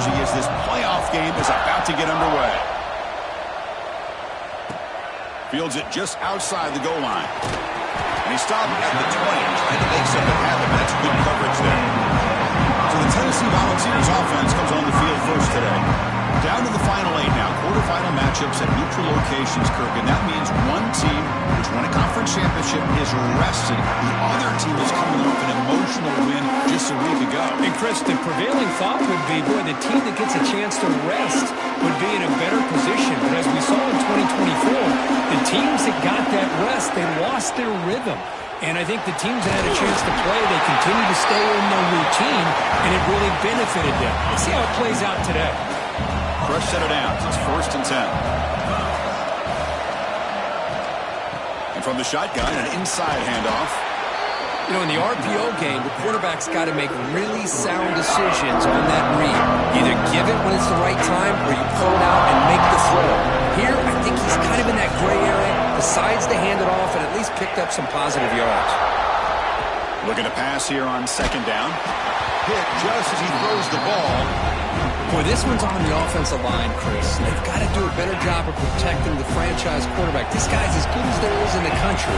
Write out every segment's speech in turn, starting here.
energy as this playoff game is about to get underway. Fields it just outside the goal line. And he stopped at the 20, trying to make something happen. That's good coverage there. So the Tennessee Volunteers offense comes on the field first today. Down to the final 8 now. Quarterfinal matchups at neutral locations, Kirk. And that means one team, which won a conference championship, is rested. The other team is coming off an emotional win just a week ago. And Chris, the prevailing thought would be, boy, the team that gets a chance to rest would be in a better position. But as we saw in 2024, the teams that got that rest, they lost their rhythm. And I think the teams that had a chance to play, they continue to stay in their routine, and it really benefited them. Let's see how it plays out today. Fresh set of downs. It's 1st and 10. And from the shotgun, an inside handoff. You know, in the RPO game, the quarterback's got to make really sound decisions on that read. Either give it when it's the right time, or you pull it out and make the throw. Here, I think he's kind of in that gray area, decides to hand it off and at least picked up some positive yards. Looking to pass here on 2nd down. Hit just as he throws the ball. Boy, this one's on the offensive line, Chris. They've got to do a better job of protecting the franchise quarterback. This guy's as good as there is in the country,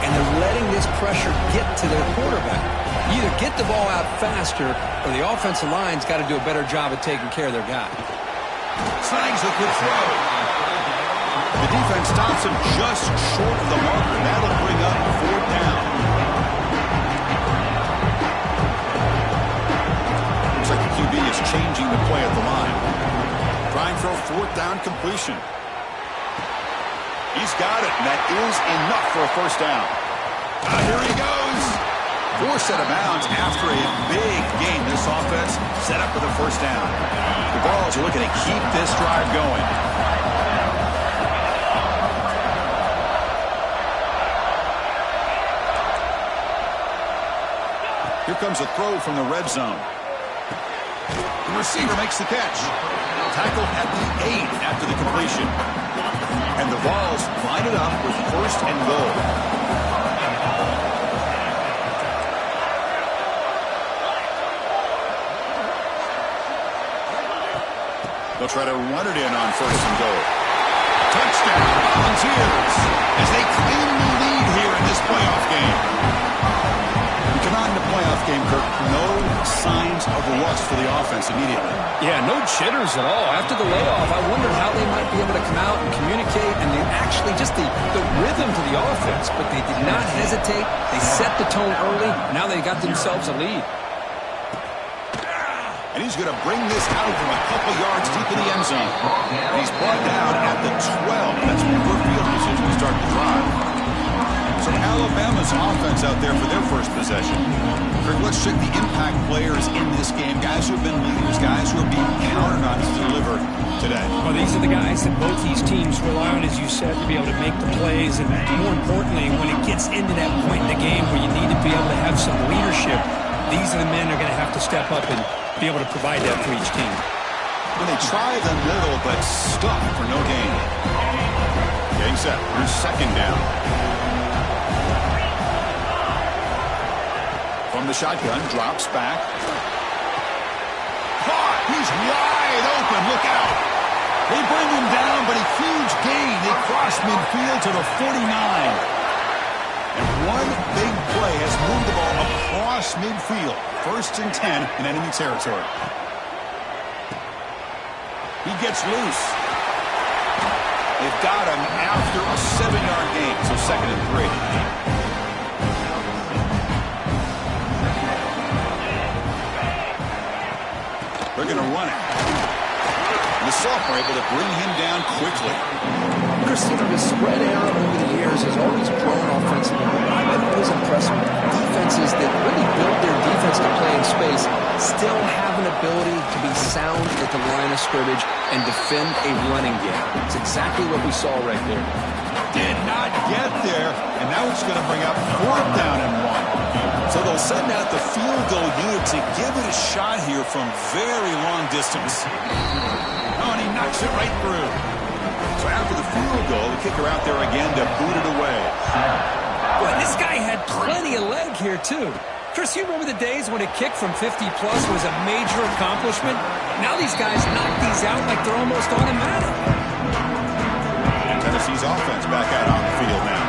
and they're letting this pressure get to their quarterback. Either get the ball out faster, or the offensive line's got to do a better job of taking care of their guy. Slangs a good throw. The defense stops him just short of the marker. That'll bring up 4th down. Looks like the QB is changing the play at the line. Trying for a 4th down completion. He's got it, and that is enough for a 1st down. Here he goes. 4 set of bounds after a big game. This offense set up for the 1st down. The Vols are looking to keep this drive going. Here comes a throw from the red zone. The receiver makes the catch. Tackled at the 8 after the completion. And the Vols line it up with 1st and goal. They'll try to run it in on 1st and goal. Touchdown, Volunteers, as they claim the lead here in this playoff game. Come on in the playoff game, Kirk. No signs of rust for the offense immediately. Yeah, no jitters at all. After the layoff, I wondered how they might be able to come out and communicate and actually just the rhythm to the offense. But they did not hesitate. They set the tone early. Now they got themselves a lead. And he's going to bring this out from a couple yards deep in the end zone. And he's brought down at the 12. That's good field position to start the drive. So Alabama's offense out there for their first possession. Kirk, let's check the impact players in this game. Guys who have been leaders, guys who are being counted on to deliver today. Well, these are the guys that both these teams rely on, as you said, to be able to make the plays. And more importantly, when it gets into that point in the game where you need to be able to have some leadership, these are the men who are going to have to step up and be able to provide that for each team. When they try the middle, but stuck for no gain. Getting set. Here's 2nd down. From the shotgun, drops back. Caught! He's wide open. Look out! They bring him down, but a huge gain. They cross midfield to the 49. And one big play has moved the ball across midfield. 1st and 10 in enemy territory. He gets loose. They've got him after a 7-yard gain, so 2nd and 3. They're going to run it. And the sophomore able to bring him down quickly. Chris, you know, the spread era over the years has always grown offensively. I've been always impressed with defenses that really build their defense to play in space, still have an ability to be sound at the line of scrimmage and defend a running game. It's exactly what we saw right there. Did not get there, and now it's going to bring up 4th down and 1. So they'll send out the field goal unit to give it a shot here from very long distance. Oh, and he knocks it right through. So after the field goal, the kicker out there again to boot it away. Boy, this guy had plenty of leg here, too. Chris, you remember the days when a kick from 50-plus was a major accomplishment? Now these guys knock these out like they're almost automatic. Tennessee's offense back out on the field now.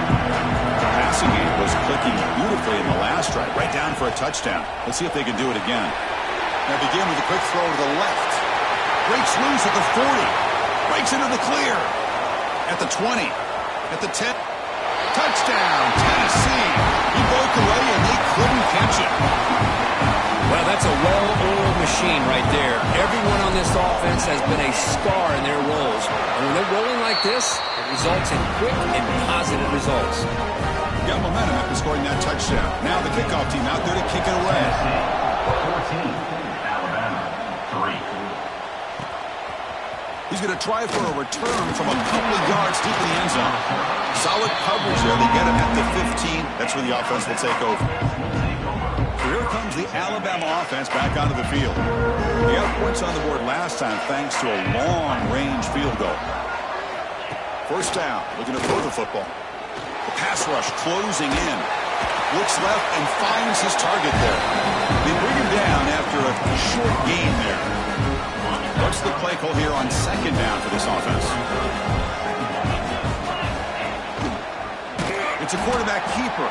The passing game was clicking beautifully in the last drive, right down for a touchdown. Let's see if they can do it again. Now begin with a quick throw to the left. Breaks loose at the 40. Breaks into the clear. At the 20. At the 10. Touchdown, Tennessee. He broke away and they couldn't catch it. Well, that's a well-oiled machine right there. Everyone on this offense has been a star in their roles. And when they're rolling like this, it results in quick and positive results. Got momentum after scoring that touchdown. Now the kickoff team out there to kick it away. 14, Alabama, 3. He's going to try for a return from a couple of yards deep in the end zone. Solid coverage there. They get him at the 15. That's where the offense will take over. Here comes the Alabama offense back onto the field. They got points on the board last time thanks to a long-range field goal. First down, looking to throw the football. The pass rush closing in. Looks left and finds his target there. They bring him down after a short gain there. What's the play call here on second down for this offense? It's a quarterback keeper.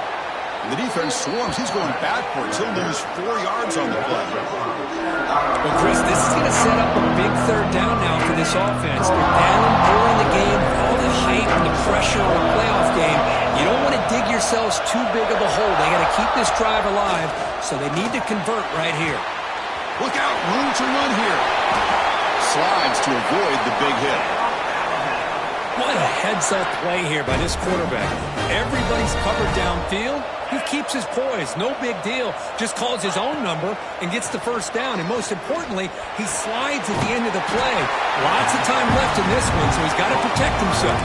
The defense swarms. He's going backwards. He'll lose 4 yards on the play. Well, Chris, this is going to set up a big third down now for this offense. They're down early in the game, all the hype and the pressure of a playoff game. You don't want to dig yourselves too big of a hole. They got to keep this drive alive, so they need to convert right here. Look out, room to run here. Slides to avoid the big hit. What a heads-up play here by this quarterback. Everybody's covered downfield. He keeps his poise. No big deal. Just calls his own number and gets the first down. And most importantly, he slides at the end of the play. Lots of time left in this one, so he's got to protect himself.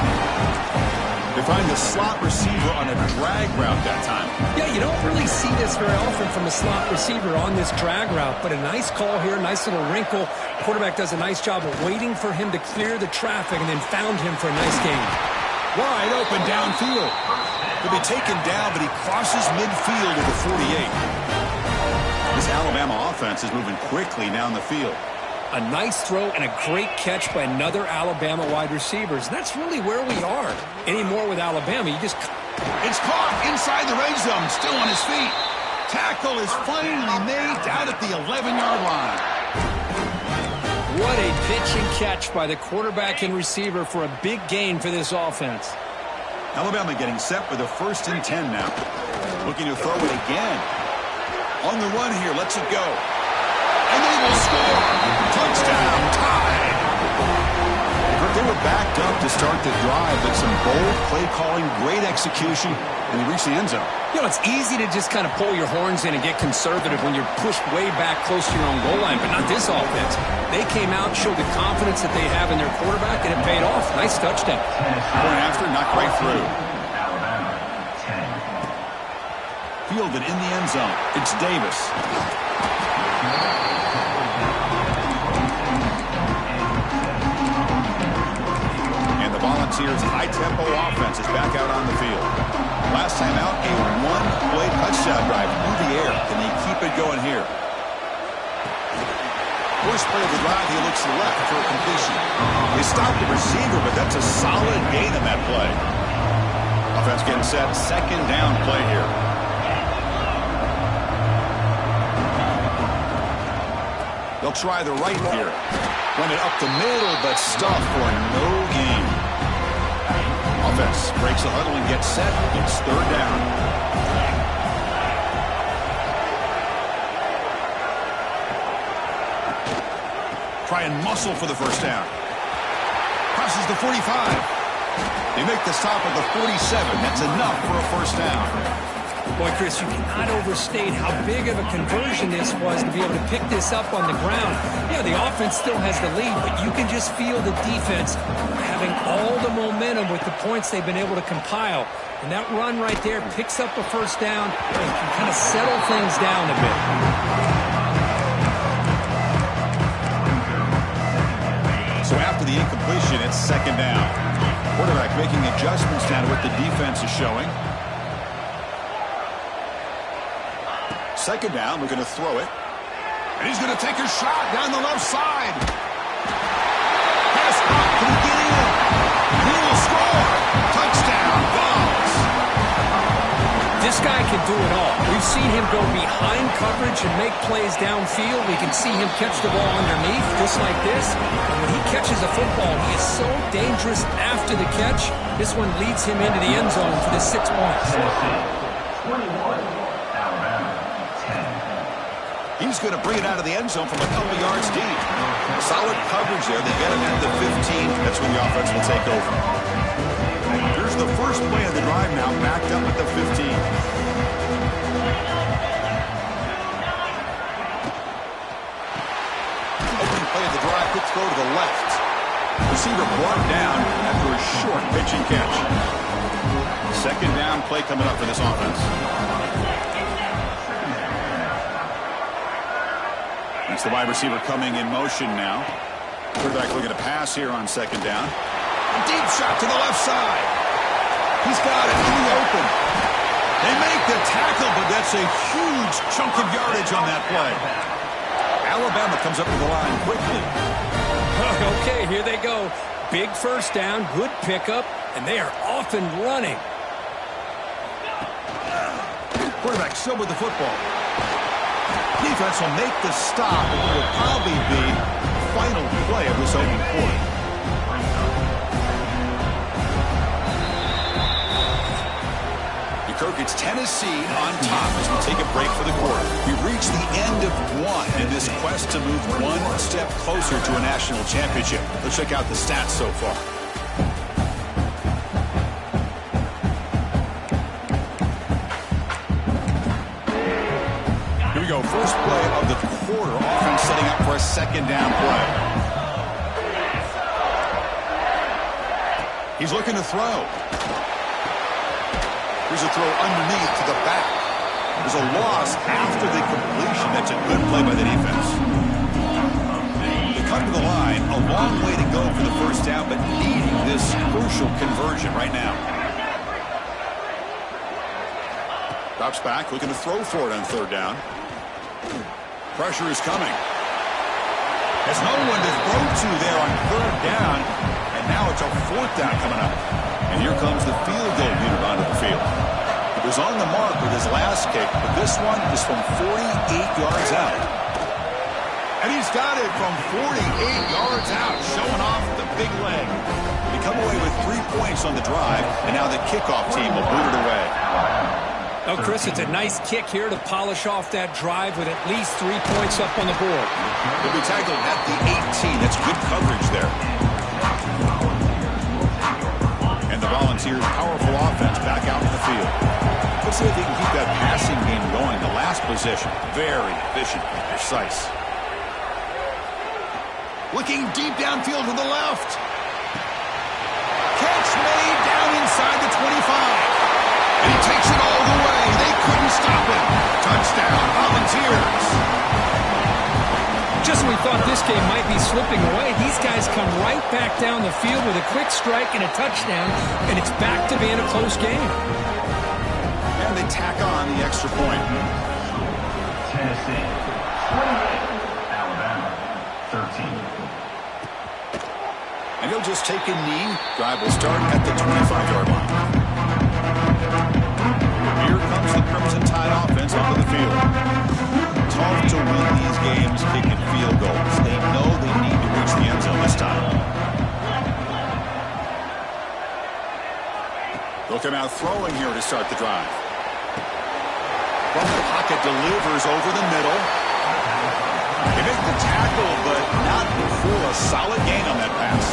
They find the slot receiver on a drag route that time. Yeah, you don't really see this very often from a slot receiver on this drag route, but a nice call here, nice little wrinkle. Quarterback does a nice job of waiting for him to clear the traffic and then found him for a nice gain. Wide open downfield. He'll be taken down, but he crosses midfield to the 48. This Alabama offense is moving quickly down the field. A nice throw and a great catch by another Alabama wide receivers. That's really where we are. Anymore with Alabama, you just... It's caught inside the red zone, still on his feet. Tackle is finally made down at the 11-yard line. What a pitch and catch by the quarterback and receiver for a big gain for this offense. Alabama getting set for the 1st and 10 now. Looking to throw it again. On the run here, lets it go. And they will score. Touchdown, tied. They were backed up to start the drive, but some bold play calling, great execution, and they reached the end zone. You know, it's easy to just kind of pull your horns in and get conservative when you're pushed way back close to your own goal line, but not this offense. They came out, showed the confidence that they have in their quarterback, and it paid off. Nice touchdown. Point after, knocked right through. Alabama, 10. Fielded in the end zone. It's Davis. Volunteers' high-tempo offense is back out on the field. Last time out, a one-play touchdown drive through the air. Can they keep it going here? First play of the drive, he looks left for a completion. They stopped the receiver, but that's a solid gain on that play. Offense getting set. Second down play here. They'll try the right here. Run it up the middle, but stuffed for no gain. Offense breaks the huddle and gets set. It's third down. Try and muscle for the first down. Crosses the 45. They make the stop at the 47. That's enough for a first down. Boy, Chris, you cannot overstate how big of a conversion this was to be able to pick this up on the ground. Yeah, the offense still has the lead, but you can just feel the defense having all the momentum with the points they've been able to compile. And that run right there picks up a first down and can kind of settle things down a bit. So after the incompletion, it's second down. Quarterback making adjustments down to what the defense is showing. second down, we're going to throw it. And he's going to take a shot down the left side. Pass out, can he get in? He will score. Touchdown, Vols. This guy can do it all. We've seen him go behind coverage and make plays downfield. We can see him catch the ball underneath, just like this. And when he catches a football, he is so dangerous after the catch. This one leads him into the end zone for the 6 points. 21, Alabama, 10. He's going to bring it out of the end zone from a couple yards deep. Solid coverage there. They get him at the 15. That's when the offense will take over. Here's the first play of the drive now, backed up at the 15. Opening play of the drive, quick throw to the left. Receiver brought down after a short pitch and catch. Second down play coming up for this offense. That's the wide receiver coming in motion now. Quarterback looking to pass here on second down. A deep shot to the left side. He's got it in the open. They make the tackle, but that's a huge chunk of yardage on that play. Alabama comes up to the line quickly. Okay, here they go. Big first down, good pickup, and they are off and running. Quarterback still with the football. Defense will make the stop, and it will probably be the final play of this opening quarter. Kirk, it's Tennessee on top as we take a break for the quarter. We've reached the end of one in this quest to move one step closer to a national championship. Let's check out the stats so far. Here we go. First play of the quarter. Offense setting up for a second down play. He's looking to throw. Here's a throw underneath to the back. There's a loss after the completion. That's a good play by the defense. They come to the line, a long way to go for the first down, but needing this crucial conversion right now. Drops back, looking to throw for it on third down. Pressure is coming. There's no one to throw to there on third down, and now it's a fourth down coming up. And here comes the field goal unit onto the field. He was on the mark with his last kick, but this one is from 48 yards out. And he's got it from 48 yards out, showing off the big leg. They come away with 3 points on the drive, and now the kickoff team will boot it away. Oh, Chris, it's a nice kick here to polish off that drive with at least 3 points up on the board. He'll be tackled at the 18. That's good coverage there. And the Volunteers' powerful offense back out in the field. Let's see if they can keep that passing game going. The last possession, very efficient and precise. Looking deep downfield to the left. Catch made down inside the 25. And he takes it all the way. They couldn't stop him. Touchdown, Volunteers. Just when we thought this game might be slipping away, these guys come right back down the field with a quick strike and a touchdown, and it's back to being a close game. And they tack on the extra point. Tennessee, 28, Alabama, 13. And he'll just take a knee. Drive will start at the 25-yard line. Here comes the Crimson Tide offense onto the field. Tough to win these games kicking field goals. They know they need to reach the end zone this time. They'll come out throwing here to start the drive. From the pocket, delivers over the middle. They make the tackle, but not before a solid gain on that pass.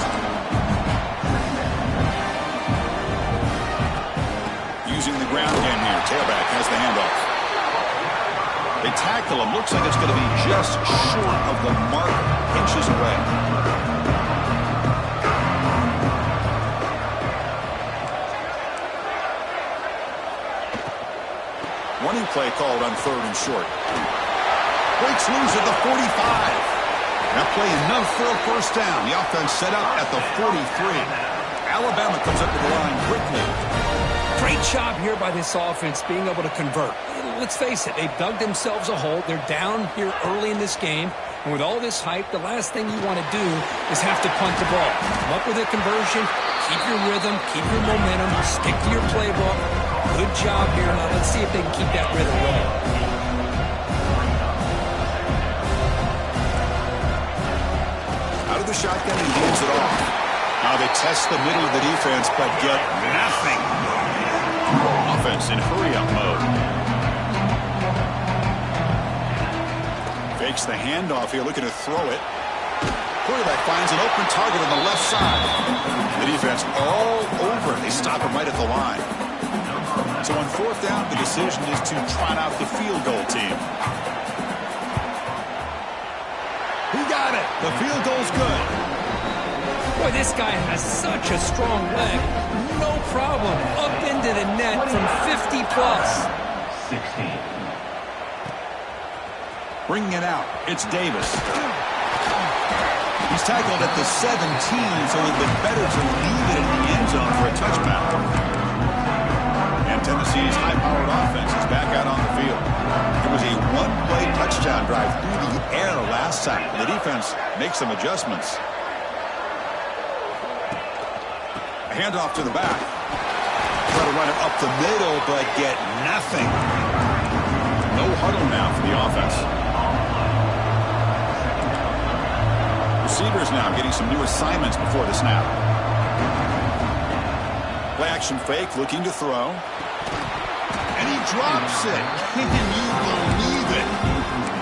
Using the ground game here. Tailback has the handoff. They tackle him. Looks like it's going to be just short of the mark, inches away. Running play called on third and short. Breaks loose at the 45. That play enough for a first down. The offense set up at the 43. Alabama comes up to the line quickly. Great job here by this offense being able to convert. A let's face it, they've dug themselves a hole. They're down here early in this game. And with all this hype, the last thing you want to do is have to punt the ball. Come up with a conversion, keep your rhythm, keep your momentum, stick to your playbook. Good job here. Now let's see if they can keep that rhythm going. Out of the shotgun and hands it off. Now they test the middle of the defense, but get nothing. Offense in hurry-up mode. Fakes the handoff here, looking to throw it. Quarterback finds an open target on the left side. The defense all over. They stop him right at the line. So on fourth down, the decision is to trot out the field goal team. He got it. The field goal's good. Boy, this guy has such a strong leg. No problem. Up into the net from 50 plus. 16. Bringing it out, it's Davis. He's tackled at the 17, so it would have been better to leave it in the end zone for a touchdown. And Tennessee's high-powered offense is back out on the field. It was a one-play touchdown drive through the air last time. The defense makes some adjustments. A handoff to the back. Try to run it up the middle, but get nothing. No huddle now for the offense. Receivers now getting some new assignments before the snap. Play action fake, looking to throw. And he drops it. Can you believe it?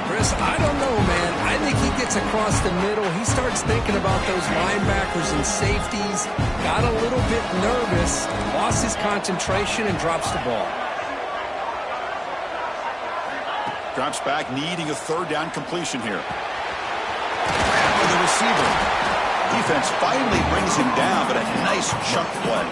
Chris, I don't know, man. I think he gets across the middle. He starts thinking about those linebackers and safeties. Got a little bit nervous, lost his concentration, and drops the ball. Drops back, needing a third down completion here. For the receiver. Defense finally brings him down, but a nice chunk play.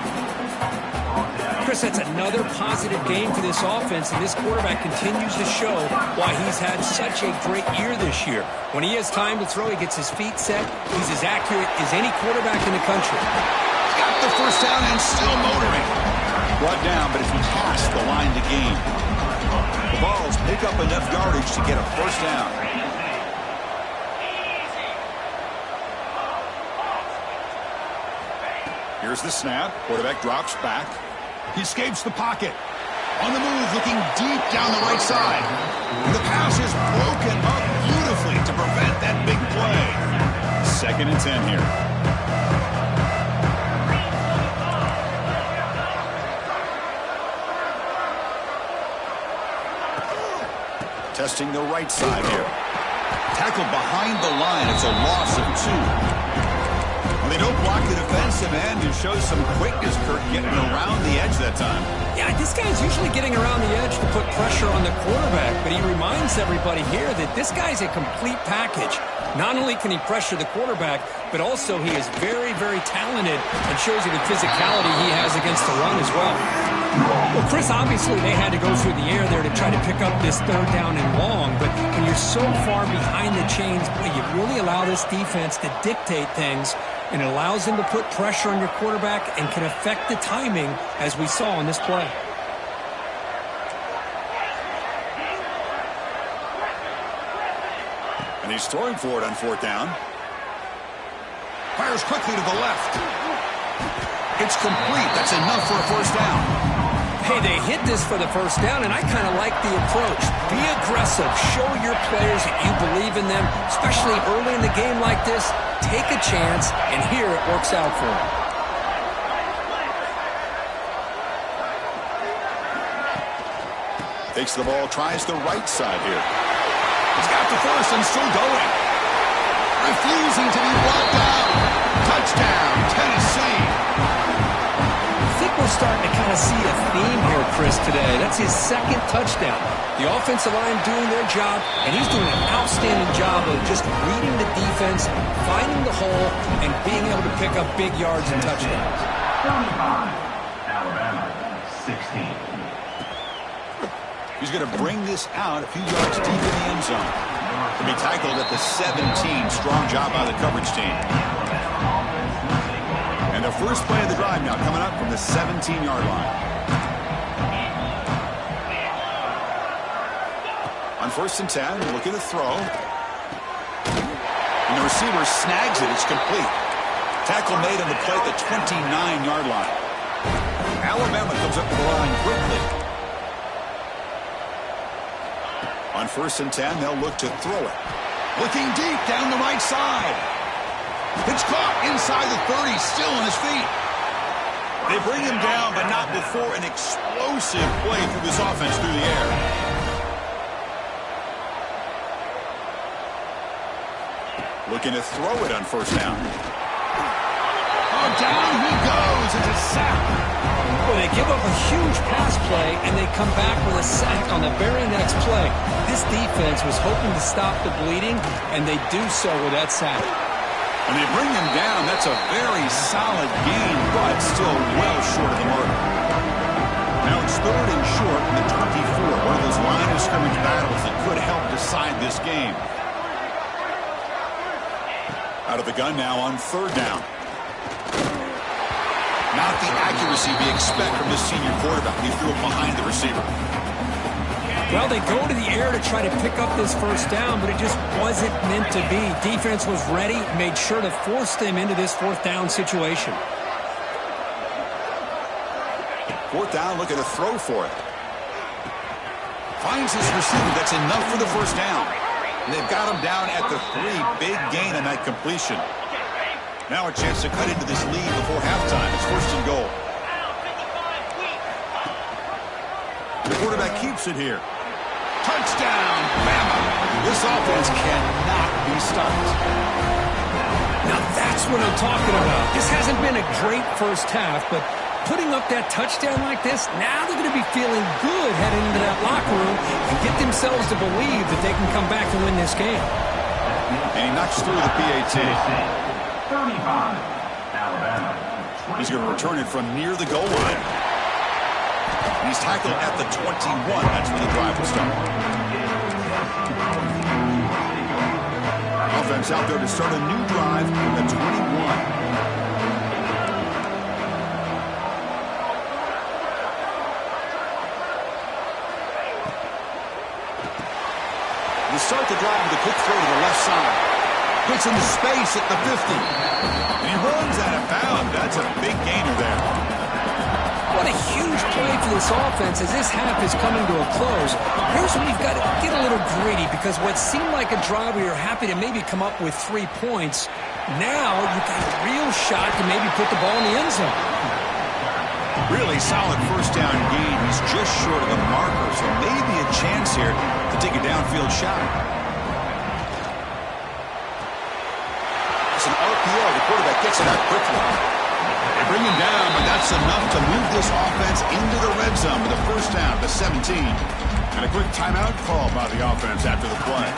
Chris, that's another positive game for this offense, and this quarterback continues to show why he's had such a great year this year. When he has time to throw, he gets his feet set. He's as accurate as any quarterback in the country. Got the first down and still motoring. Brought down, but it's past the line to gain. The Vols pick up enough yardage to get a first down. Here's the snap. Quarterback drops back. He escapes the pocket. On the move, looking deep down the right side. And the pass is broken up beautifully to prevent that big play. 2nd and 10 here. Testing the right side here. Tackled behind the line. It's a loss of 2. They don't block the defensive end and show some quickness, Kirk, getting around the edge that time. Yeah, this guy's usually getting around the edge to put pressure on the quarterback, but he reminds everybody here that this guy's a complete package. Not only can he pressure the quarterback, but also he is very, very talented and shows you the physicality he has against the run as well. Well, Chris, obviously they had to go through the air there to try to pick up this third down and long, but when you're so far behind the chains, boy, you really allow this defense to dictate things, and it allows them to put pressure on your quarterback and can affect the timing, as we saw in this play. And he's throwing for it on 4th down. Fires quickly to the left. It's complete. That's enough for a first down. Hey, they hit this for the first down, and I kind of like the approach. Be aggressive. Show your players that you believe in them, especially early in the game like this. Take a chance, and here it works out for them. Takes the ball, tries the right side here. He's got the first and still going. Refusing to be brought down. Touchdown, Tennessee. I think we're starting to kind of see a theme here, Chris, today. That's his 2nd touchdown. The offensive line doing their job, and he's doing an outstanding job of just reading the defense, finding the hole, and being able to pick up big yards and touchdowns. 35, Alabama, 16. He's going to bring this out a few yards deep in the end zone. To be tackled at the 17. Strong job by the coverage team. And the first play of the drive now coming up from the 17-yard line. On 1st and 10, looking to throw. And the receiver snags it. It's complete. Tackle made on the play at the 29-yard line. Alabama comes up to the line quickly. On 1st and 10, they'll look to throw it. Looking deep down the right side. It's caught inside the 30, still on his feet. They bring him down, but not before an explosive play through this offense through the air. Looking to throw it on 1st down. Oh, down he goes. It's a sack. Well, they give up a huge pass play, and they come back with a sack on the very next play. This defense was hoping to stop the bleeding, and they do so with that sack. When they bring him down, that's a very solid gain, but still well short of the mark. Now it's 3rd and short in the 24. One of those line of scrimmage battles that could help decide this game. Out of the gun now on 3rd down. Not the accuracy we expect from this senior quarterback. He threw it behind the receiver. Well, they go to the air to try to pick up this 1st down, but it just wasn't meant to be. Defense was ready, made sure to force them into this 4th down situation. 4th down, looking to throw for it. Finds his receiver. That's enough for the 1st down. And they've got him down at the 3. Big gain on that completion. Now a chance to cut into this lead before halftime. It's 1st and goal. The quarterback keeps it here. Touchdown, Bama. This offense cannot be stopped. Now that's what I'm talking about. This hasn't been a great 1st half, but putting up that touchdown like this, now they're going to be feeling good heading into that locker room and get themselves to believe that they can come back and win this game. And he knocks through the PAT. 35, Alabama. He's going to return it from near the goal line. He's tackled at the 21. That's where the drive will start. Offense out there to start a new drive at the 21. They start the drive with a quick throw to the left side. Puts into space at the 50. And he runs out of bounds. That's a big gainer there. What a huge play for this offense as this half is coming to a close. Here's where you've got to get a little greedy because what seemed like a drive where you're happy to maybe come up with 3 points, now you've got a real shot to maybe put the ball in the end zone. Really solid 1st down gain. He's just short of the marker, so maybe a chance here to take a downfield shot. It's an RPO. The quarterback gets it out quickly. They bring him down, but that's enough to move this offense into the red zone with a 1st down to 17. And a quick timeout call by the offense after the play.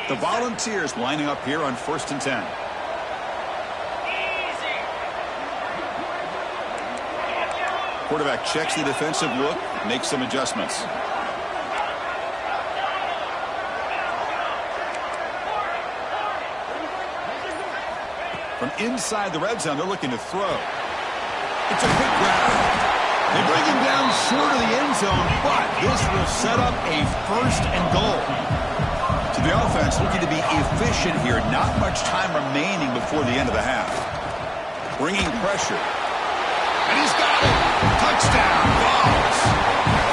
The Volunteers lining up here on 1st and 10. Quarterback checks the defensive look, makes some adjustments. From inside the red zone, they're looking to throw. It's a quick grab. They bring him down short of the end zone, but this will set up a 1st and goal. So the offense looking to be efficient here. Not much time remaining before the end of the half. Bringing pressure. And he's got it. Touchdown, Vols.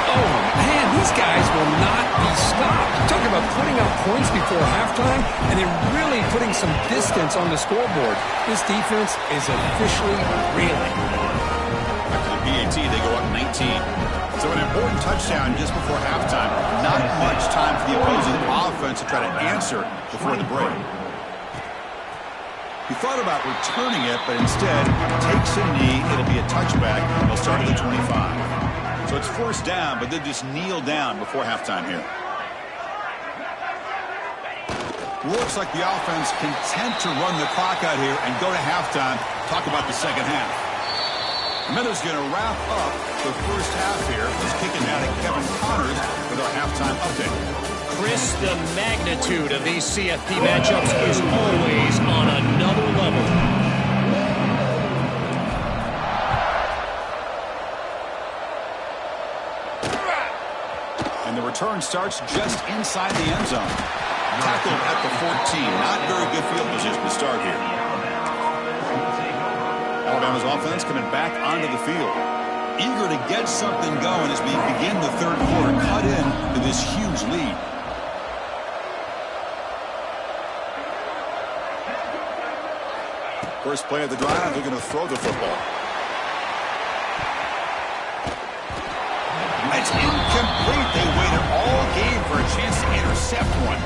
Oh, man, these guys will not be stopped. Talking about putting up points before halftime and then really putting some distance on the scoreboard. This defense is officially reeling. After the PAT, they go up 19. So an important touchdown just before halftime. Not much time for the opposing offense to try to answer before the break. He thought about returning it, but instead takes a knee. It'll be a touchback. They'll start at the 25. So it's 1st down, but they just kneel down before halftime here. Looks like the offense content to run the clock out here and go to halftime. Talk about the 2nd half. Meadows going to wrap up the 1st half here. He's kicking out at Kevin Connors with our halftime update. Chris, the magnitude of these CFP matchups is always on another level. And the return starts just inside the end zone. Tackled at the 14. Not very good field position to start here. Alabama's offense coming back onto the field. Eager to get something going as we begin the third quarter. Cut in to this huge lead. First play of the drive, they're going to throw the football. It's incomplete. They waited all game for a chance to intercept one.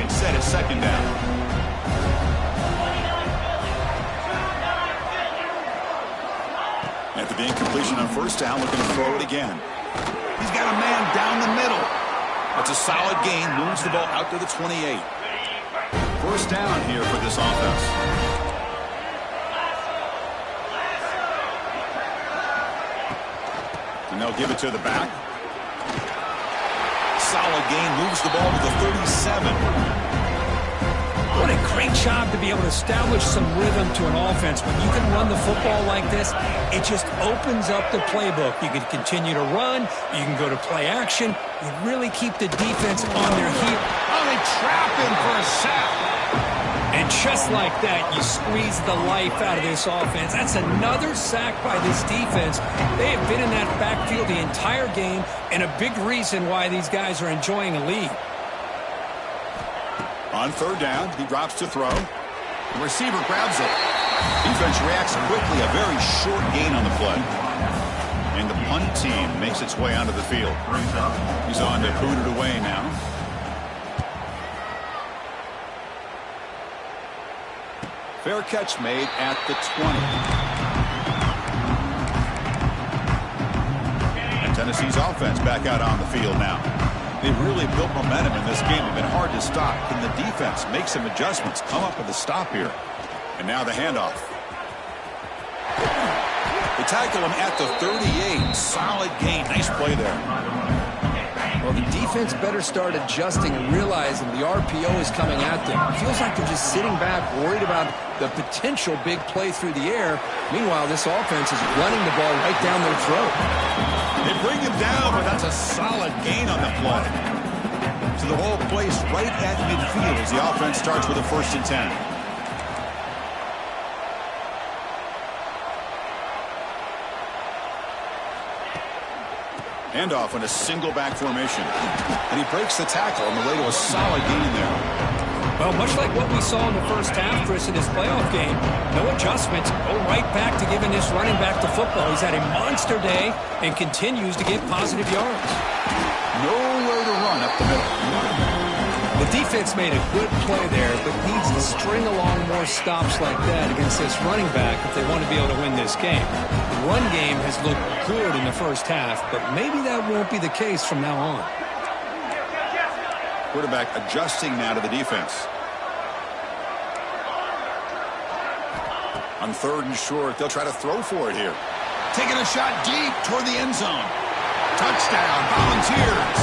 Instead, it's second down. After the incompletion on first down, looking to throw it again. He's got a man down the middle. That's a solid gain. Moves the ball out to the 28. First down here for this offense. And they'll give it to the back. Solid gain, moves the ball to the 37. What a great job to be able to establish some rhythm to an offense. When you can run the football like this, it just opens up the playbook. You can continue to run. You can go to play action. You really keep the defense on their heel. Oh, they trap him for a sack. And just like that, you squeeze the life out of this offense. That's another sack by this defense. They have been in that backfield the entire game, and a big reason why these guys are enjoying a lead. On third down, he drops to throw. The receiver grabs it. Defense reacts quickly. A very short gain on the play. And the punt team makes its way onto the field. He's on to boot it away now. Fair catch made at the 20. And Tennessee's offense back out on the field now. They've really built momentum in this game. It's been hard to stop. Can the defense make some adjustments, come up with a stop here? And now the handoff. They tackle him at the 38. Solid gain. Nice play there. Well, the defense better start adjusting and realizing the RPO is coming at them. It feels like they're just sitting back, worried about the potential big play through the air. Meanwhile, this offense is running the ball right down their throat. They bring him down, but that's a solid gain on the play. So the whole place right at midfield as the offense starts with a 1st and 10. Handoff in a single back formation. And he breaks the tackle on the way to a solid gain there. Well, much like what we saw in the first half, Chris, in this playoff game, no adjustments. Go right back to giving this running back the football. He's had a monster day and continues to get positive yards. Nowhere to run up the middle. The defense made a good play there, but needs to string along more stops like that against this running back if they want to be able to win this game. The run game has looked good in the first half, but maybe that won't be the case from now on. Quarterback adjusting now to the defense. On 3rd and short, they'll try to throw for it here. Taking a shot deep toward the end zone. Touchdown, Volunteers.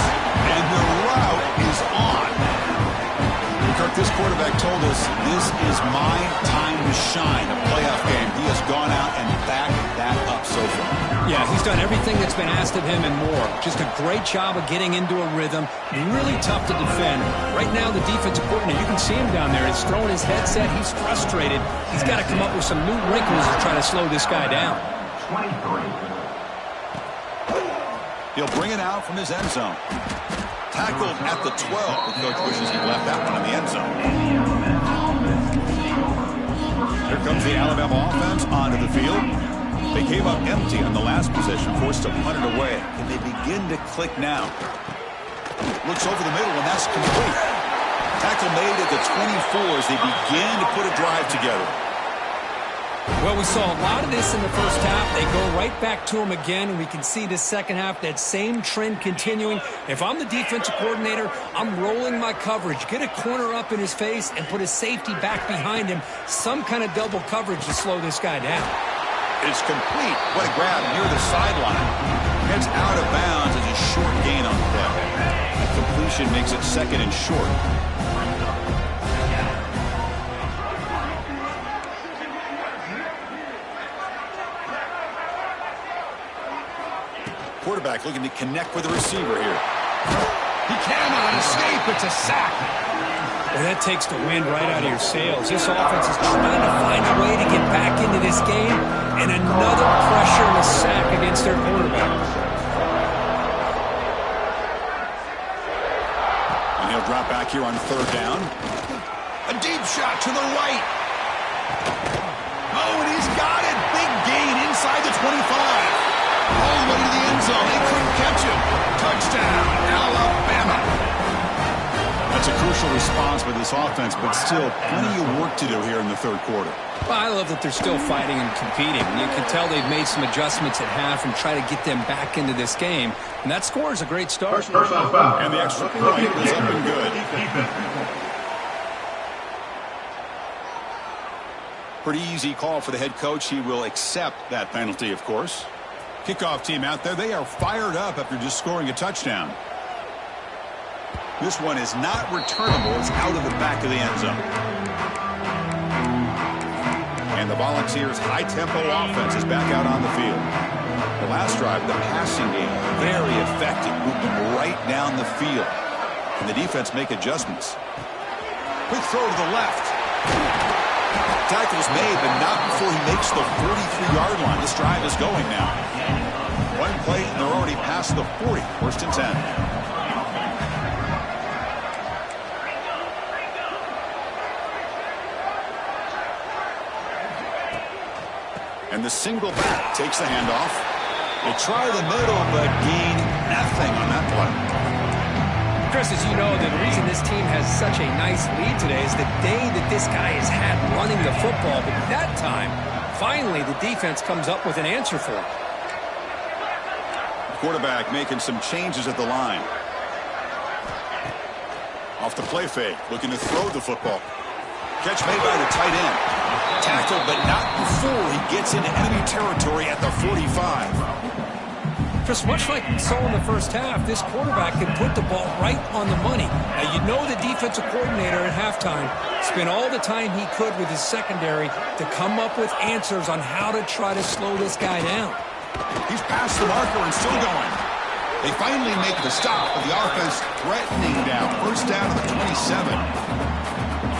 And the route is on. Kirk, this quarterback told us this is my time to shine, a playoff game. He has gone out and backed that up so far. Yeah, he's done everything that's been asked of him and more. Just a great job of getting into a rhythm. Really tough to defend. Right now, the defensive coordinator, you can see him down there. He's throwing his headset. He's frustrated. He's got to come up with some new wrinkles to try to slow this guy down. 23. He'll bring it out from his end zone. Tackled at the 12. The coach wishes he left that one in the end zone. Here comes the Alabama offense onto the field. They came up empty on the last possession, forced to punt it away. Can they begin to click now? Looks over the middle, and that's complete. Tackle made at the 24 as they begin to put a drive together. Well, we saw a lot of this in the first half. They go right back to him again, and we can see the second half, that same trend continuing. If I'm the defensive coordinator, I'm rolling my coverage. Get a corner up in his face and put his safety back behind him. Some kind of double coverage to slow this guy down. It's complete. What a grab near the sideline. Heads out of bounds as a short gain on the play. Completion makes it 2nd and short. Quarterback looking to connect with the receiver here. He cannot escape. It's a sack. Well, that takes the wind right out of your sails. This offense is trying to find a way to get back into this game, and another pressure and a sack against their quarterback. And he'll drop back here on third down. A deep shot to the right. Oh, and he's got it. Big gain inside the 25. All the way to the end zone. They couldn't catch him. Touchdown, Alabama. That's a crucial response by this offense, but still plenty of work to do here in the third quarter. Well, I love that they're still fighting and competing. You can tell they've made some adjustments at half and try to get them back into this game. And that score is a great start. And the extra point is up and good. Pretty easy call for the head coach. He will accept that penalty, of course. Kickoff team out there, they are fired up after just scoring a touchdown. This one is not returnable. It's out of the back of the end zone. And the Volunteers' high-tempo offense is back out on the field. The last drive, the passing game, very effective, moving right down the field. And the defense make adjustments. Quick throw to the left. Tackle's made, but not before he makes the 43-yard line. This drive is going now. One play, and they're already past the 40. First and 10. And the single back takes the handoff. They try the middle, but gain nothing on that play. Chris, as you know, the reason this team has such a nice lead today is the day that this guy has had running the football. But that time, finally, the defense comes up with an answer for it. Quarterback making some changes at the line. Off the play fake, looking to throw the football. Catch made by the tight end. Tackled, but not before he gets into enemy territory at the 45. Just much like we saw in the first half, this quarterback can put the ball right on the money. Now, you know the defensive coordinator at halftime spent all the time he could with his secondary to come up with answers on how to try to slow this guy down. He's past the marker and still going. They finally make the stop, but the offense threatening now. First down to the 27.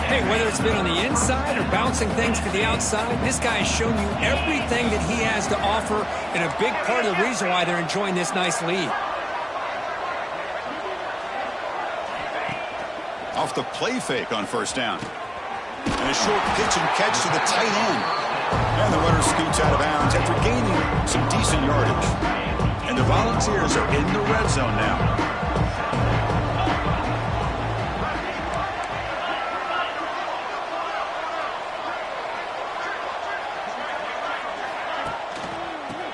Hey, whether it's been on the inside or bouncing things to the outside, this guy has shown you everything that he has to offer, and a big part of the reason why they're enjoying this nice lead. Off the play fake on first down. And a short pitch and catch to the tight end. And the runner scoots out of bounds after gaining some decent yardage. And the Volunteers are in the red zone now.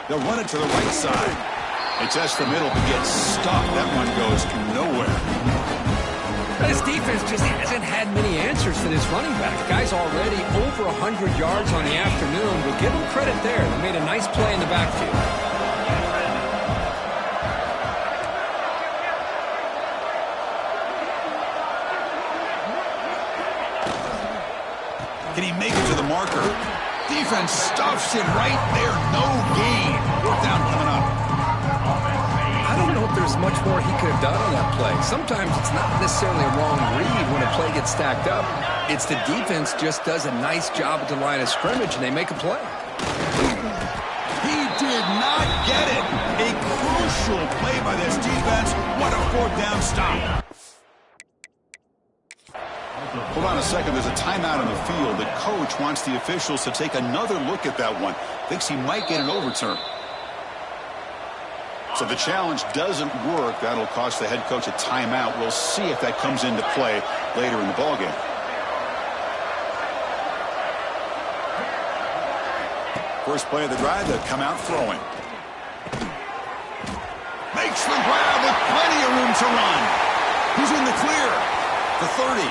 They'll run it to the right side. They test the middle, but get stuck. That one goes nowhere. This defense just hasn't had many answers for this running back. The guy's already over 100 yards on the afternoon. We'll give him credit there. They made a nice play in the backfield. Can he make it to the marker? Defense stuffs him right there. No gain. Fourth down coming up. I don't know if there's much more he could have done on that play. Sometimes it's not necessarily a wrong read when a play gets stacked up. It's the defense just does a nice job at the line of scrimmage, and they make a play. He did not get it. A crucial play by this defense. What a fourth down stop. Hold on a second. There's a timeout on the field. The coach wants the officials to take another look at that one. Thinks he might get an overturn. So the challenge doesn't work. That'll cost the head coach a timeout. We'll see if that comes into play later in the ballgame. First play of the drive, they'll come out throwing. Makes the grab with plenty of room to run. He's in the clear. The 30.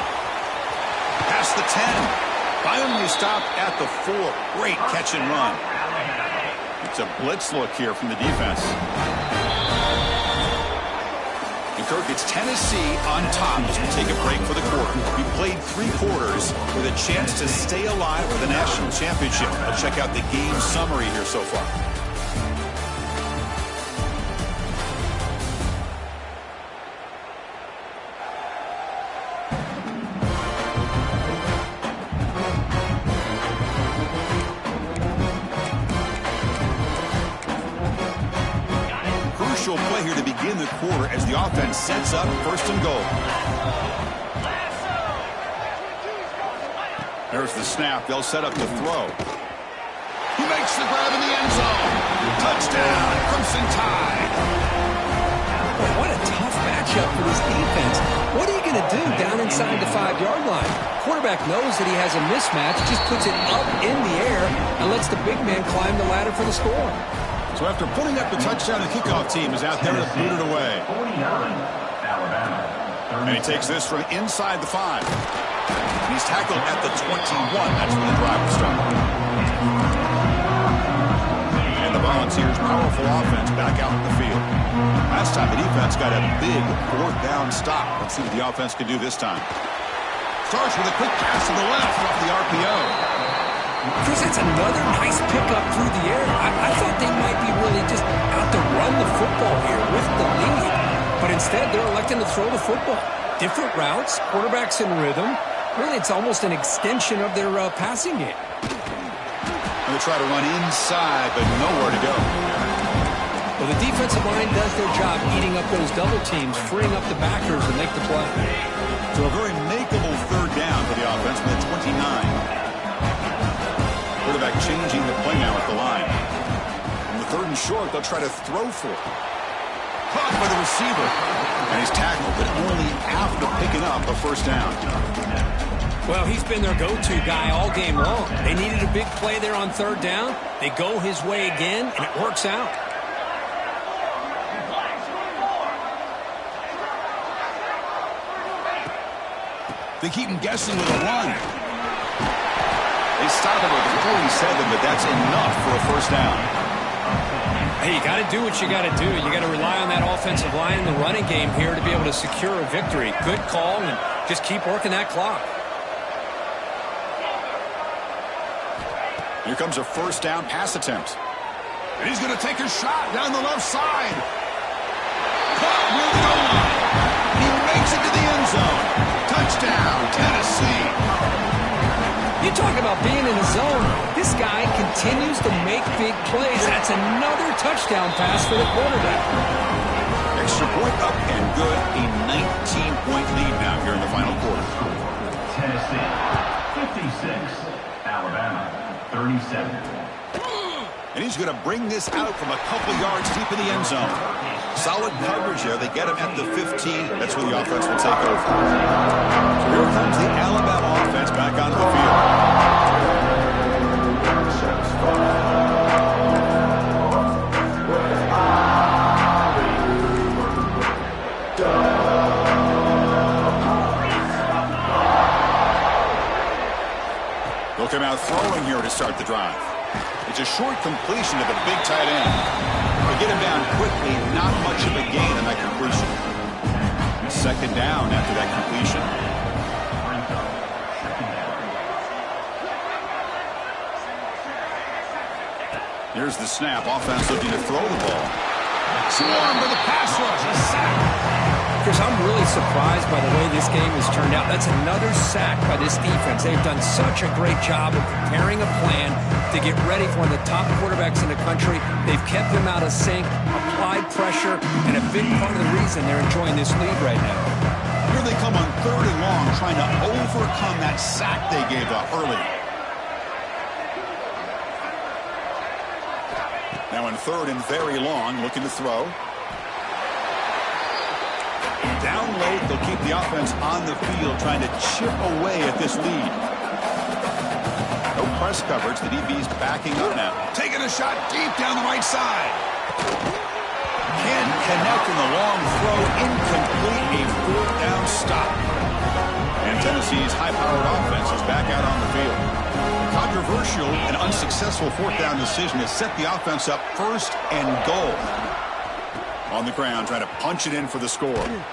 Past the 10. Finally stopped at the 4. Great catch and run. It's a blitz look here from the defense. And Kirk, it's Tennessee on top as we take a break for the quarter. We played 3 quarters with a chance to stay alive for the national championship. Let's check out the game summary here so far. unusual play here to begin the quarter as the offense sets up first and goal. There's the snap. They'll set up the throw. He makes the grab in the end zone. Touchdown, Crimson Tide. Boy, what a tough matchup for this defense. What are you going to do down inside the 5-yard line? Quarterback knows that he has a mismatch, just puts it up in the air and lets the big man climb the ladder for the score. So after putting up the touchdown, the kickoff team is out there to boot it away. 49, Alabama. And he takes this from inside the 5. He's tackled at the 21. That's where the drive will start. And the Volunteers' powerful offense back out in the field. Last time the defense got a big 4th down stop. Let's see what the offense can do this time. Starts with a quick pass to the left off the RPO. Chris, that's another nice pickup through the air. I thought they might be really just out to run the football here with the lead. But instead, they're electing to throw the football. Different routes, quarterbacks in rhythm. Really, it's almost an extension of their passing game. And they try to run inside, but nowhere to go. Well, the defensive line does their job eating up those double teams, freeing up the backers to make the play. So a very makeable 3rd down for the offense with 29. Quarterback changing the play now at the line. On the 3rd and short, they'll try to throw for it. Caught by the receiver. And he's tackled, but only after picking up a 1st down. Well, he's been their go-to guy all game long. They needed a big play there on 3rd down. They go his way again, and it works out. They keep him guessing with a run. They stop him at 47, but that's enough for a 1st down. Hey, you got to do what you got to do. You got to rely on that offensive line in the running game here to be able to secure a victory. Good call, and just keep working that clock. Here comes a 1st down pass attempt. And he's going to take a shot down the left side. Caught near the goal line. And he makes it to the end zone. Touchdown, Tennessee. You talk about being in the zone. This guy continues to make big plays. That's another touchdown pass for the quarterback. Extra point up and good. A 19-point lead now here in the final quarter. Tennessee, 56, Alabama, 37. And he's going to bring this out from a couple yards deep in the end zone. Solid coverage there. They get him at the 15. That's where the offense will take over. So here comes the Alabama offense back onto the field. They'll come out throwing here to start the drive. It's a short completion to the big tight end. They get him down quickly, not much of a gain on that completion. 2nd down after that completion. Here's the snap. Offense looking to throw the ball. Swarmed by the pass rush. A sack. Chris, I'm really surprised by the way this game has turned out. That's another sack by this defense. They've done such a great job of preparing a plan to get ready for one of the top quarterbacks in the country. They've kept him out of sync, applied pressure, and a big part of the reason they're enjoying this lead right now. Here they come on 3rd and long, trying to overcome that sack they gave up early. Now in 3rd and very long, looking to throw. Down low, they'll keep the offense on the field, trying to chip away at this lead. No press coverage. The DB's backing up now. Taking a shot deep down the right side. Can't connect in the long throw. Incomplete. A 4th down stop. And Tennessee's high-powered offense is back out on the field. A controversial and unsuccessful 4th down decision has set the offense up 1st and goal. On the ground, trying to punch it in for the score. And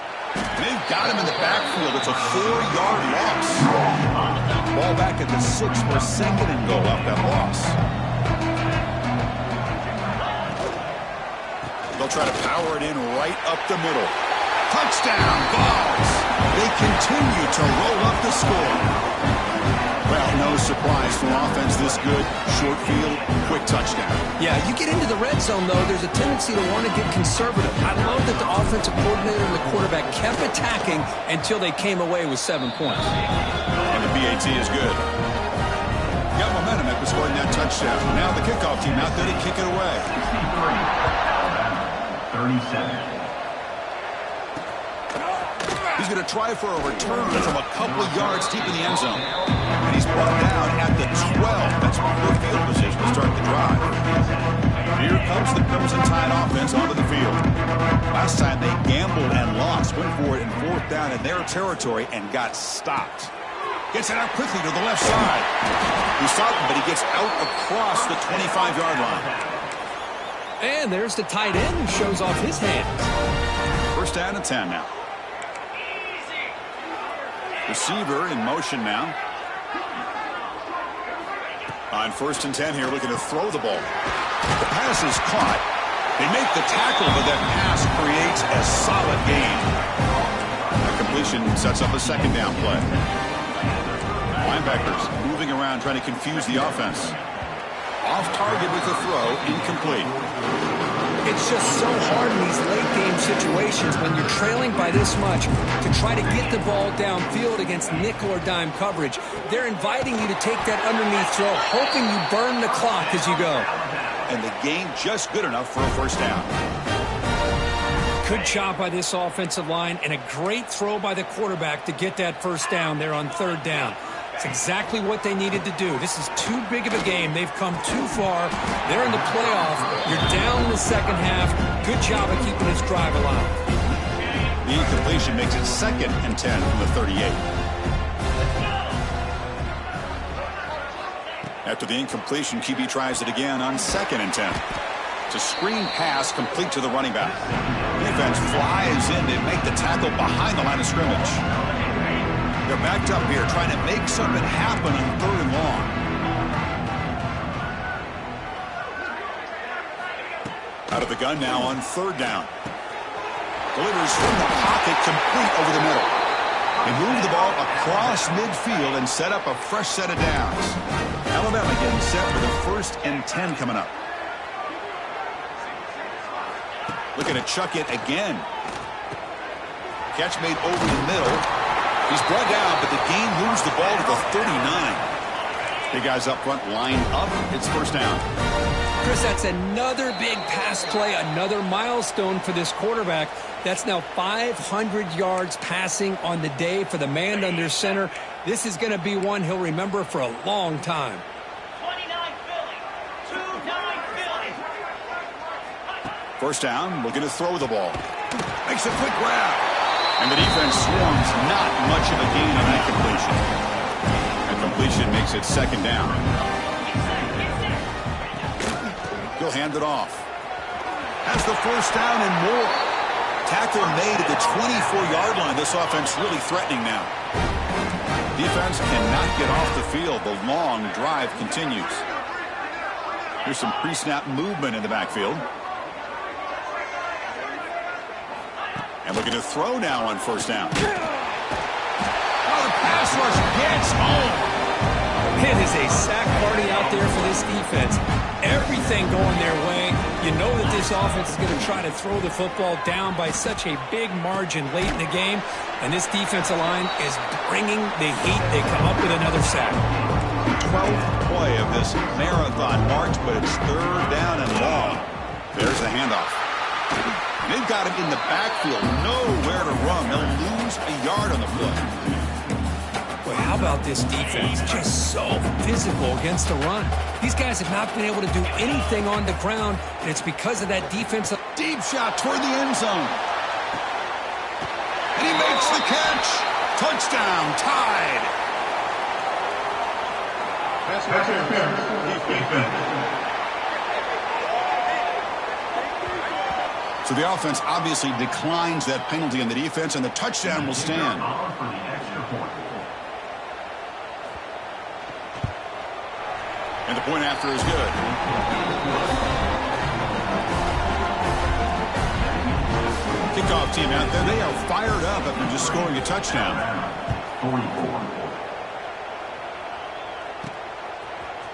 they've got him in the backfield. It's a 4-yard loss. Ball back at the 6 for 2nd and goal off that loss. They'll try to power it in right up the middle. Touchdown, Vols. They continue to roll up the score. Well, no surprise for offense this good. Short field, quick touchdown. Yeah, you get into the red zone, though, there's a tendency to want to get conservative. I love that the offensive coordinator and the quarterback kept attacking until they came away with 7 points. And the BAT is good. Got momentum after scoring that touchdown. Now the kickoff team out there to kick it away. 37. He's going to try for a return from a couple of yards deep in the end zone. And he's brought down at the 12. That's good field position to start the drive. Here comes the Crimson Tide offense onto the field. Last time they gambled and lost. Went for it in 4th down in their territory and got stopped. Gets it out quickly to the left side. He stopped him, but he gets out across the 25-yard line. And there's the tight end who shows off his hands. 1st down and 10 now. Receiver in motion now. On 1st and 10 here, looking to throw the ball. The pass is caught. They make the tackle, but that pass creates a solid gain. A completion sets up a 2nd down play. Linebackers moving around, trying to confuse the offense. Off target with the throw, incomplete. It's just so hard in these late-game situations when you're trailing by this much to try to get the ball downfield against nickel or dime coverage. They're inviting you to take that underneath throw, hoping you burn the clock as you go. And the gain just good enough for a 1st down. Good job by this offensive line and a great throw by the quarterback to get that 1st down there on 3rd down. It's exactly what they needed to do. This is too big of a game. They've come too far. They're in the playoff. You're down in the 2nd half. Good job of keeping this drive alive. The incompletion makes it 2nd and 10 from the 38. After the incompletion, QB tries it again on 2nd and 10. It's a screen pass complete to the running back. Defense flies in to make the tackle behind the line of scrimmage. They're backed up here, trying to make something happen on 3rd and long. Out of the gun now on 3rd down. Delivers from the pocket, complete over the middle. They move the ball across midfield and set up a fresh set of downs. Alabama getting set for the 1st and 10 coming up. Looking to chuck it again. Catch made over the middle. He's brought down, but the gain moves the ball to the 39. Big guys up front line up. It's 1st down. Chris, that's another big pass play, another milestone for this quarterback. That's now 500 yards passing on the day for the man under center. This is going to be one he'll remember for a long time. 29 Philly. 29 Philly. 1st down, looking to throw the ball. Makes a quick grab. And the defense swarms, not much of a gain on that completion. That completion makes it 2nd down. He'll hand it off. Has the 1st down and more. Tackle made at the 24-yard line. This offense really threatening now. Defense cannot get off the field. The long drive continues. Here's some pre-snap movement in the backfield. And looking to throw now on 1st down. Oh, the pass rush gets home. It is a sack party out there for this defense. Everything going their way. You know that this offense is going to try to throw the football down by such a big margin late in the game. And this defensive line is bringing the heat. They come up with another sack. 12th play of this marathon march, but it's 3rd down and long. There's the handoff. They've got him in the backfield, nowhere to run. They'll lose a yard on the play. Boy, how about this defense? Just so physical against the run. These guys have not been able to do anything on the ground, and it's because of that defensive. Deep shot toward the end zone. And he makes the catch. Touchdown, Tide. Pass interference. Defense. So the offense obviously declines that penalty on the defense, and the touchdown will stand. And the point after is good. Kickoff team out there, they are fired up after just scoring a touchdown. 44.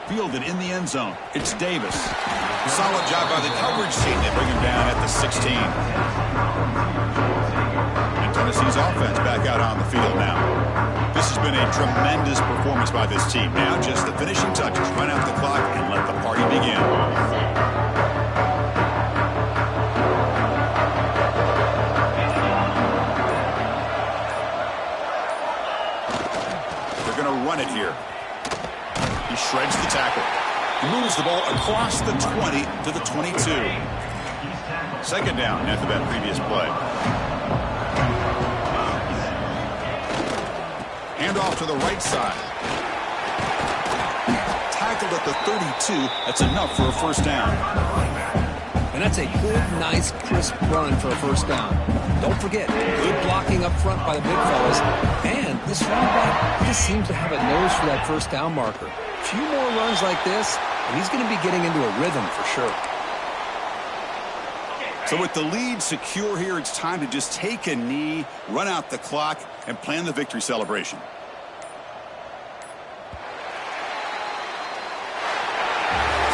Fielded in the end zone. It's Davis. Solid job by the coverage team. They bring him down at the 16. And Tennessee's offense back out on the field now. This has been a tremendous performance by this team. Now just the finishing touches. Run out the clock and let the party begin. They're going to run it here. He shreds the tackle. He moves the ball across the 20 to the 22. Second down after that previous play. Hand off to the right side. Tackled at the 32. That's enough for a first down. And that's a good, nice, crisp run for a first down. Don't forget, good blocking up front by the big fellas. And this running back just seems to have a nose for that first down marker. A few more runs like this, and he's going to be getting into a rhythm for sure. So with the lead secure here, it's time to just take a knee, run out the clock, and plan the victory celebration.